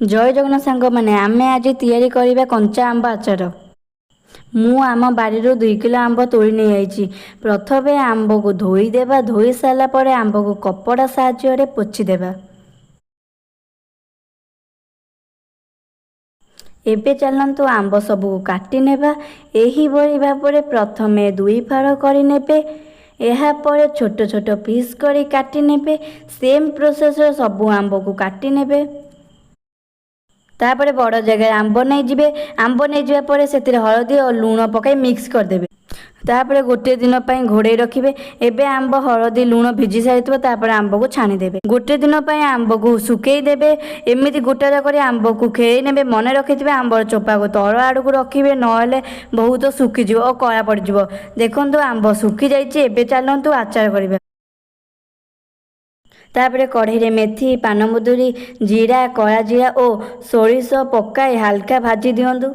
जय जगन्नाथ सांग मैंने आमे आज तैयारी करबा कंचा आंब आचार। मु आम बाड़ी 2 किलो आंब तोड़ी नहीं आई। प्रथमे आंब को धोईदेवा, धोई सारा पर आंब को कपड़ा साहाय्य पोछीदेवा। एबे चलतु आंब सबू काटी नेबा। एही बड़ी भाबरे प्रथमे 2 फाड़ करि नेबे। एहा परे छोट छोट पीस करी काटी नेबे। सेम प्रोसेस सबू आंब को काटी नेबे। तापर बड़ जगह आंब नहीं जिबे। आंब नहीं जिबा परे सेतिरे हळदी और लूण पकाई मिक्स कर देबे। तापर गोटे दिन पई घोड़े रखिबे। एबे आंब हळदी लूण भिजी सारितबो। तापर आंब को छानी देबे। गोटे दिन पई आंब को सुकेई देबे। एमिति गोटा करे आंब को खेई नेबे। मने रखिथिबे आंबर चोपा को तळ आडू रखिबे, नहेले बहुत सुखी जिवो और कळा पड़ जिवो। देखंतु आंब सुखी जाईछि। एबे चलंतु आचार करिबा। तापर कढ़ई रे मेथी, पानमुदुरी, जीरा, कला जीरा और सोरिष पकाई हल्का भाजी दियंतु।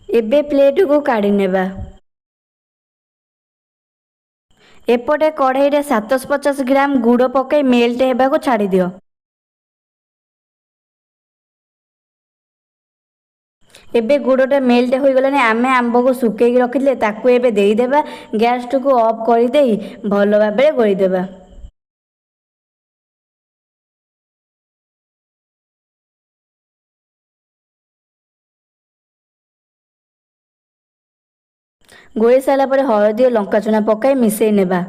एबे प्लेट को काढ़ी नेबा। एपटे कढ़ई रे 750 ग्राम गुड़ पकाई मेल्ट हेबा को छाड़ी दियो। एबे गुड़टा मेल्ट हो गलाने आमे आंब को सुकेई रखिले ताकू एबे देई देबा। गैस को ऑफ कर देई भलो भाबरे गोली देबा। गोली सारा पर हळदी और लंका चूना पकाई मिसेई नेबा।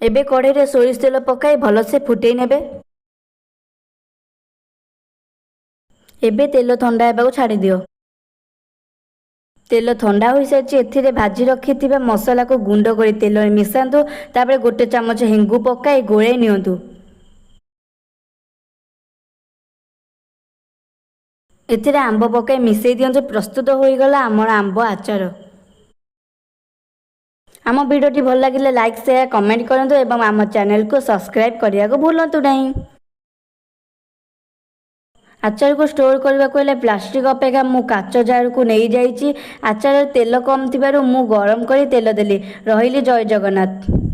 एबे कढ़ई रे सोरिष तेल पकाई भलसे फुटेई नेबे। एबे तेल ठंडा हेबा को छाड़ी दियो। तेल ठंडा हो सारी एथिरे भाजी रखिथिबा मसला को गुंड करी तेल में मिसांतु। तापर गोटे चामच हेंगु पकाई गोळेई नियंतु। एथिरे आंब पकाई मिसेई दियंतु। प्रस्तुत हो गला आमर आंब आचार। आम वीडियोटी भल लगे लाइक शेयर कमेंट करंतु एवं आम चैनल को सब्सक्राइब करिया को भूलंतु नहीं। आचार को स्टोर करने को हेले प्लास्टिक अपेक्षा मु काच जार को नहीं जाइछि। आचार तेल कम थिबारु मु गरम करी तेल देली। रहिली जय जगन्नाथ।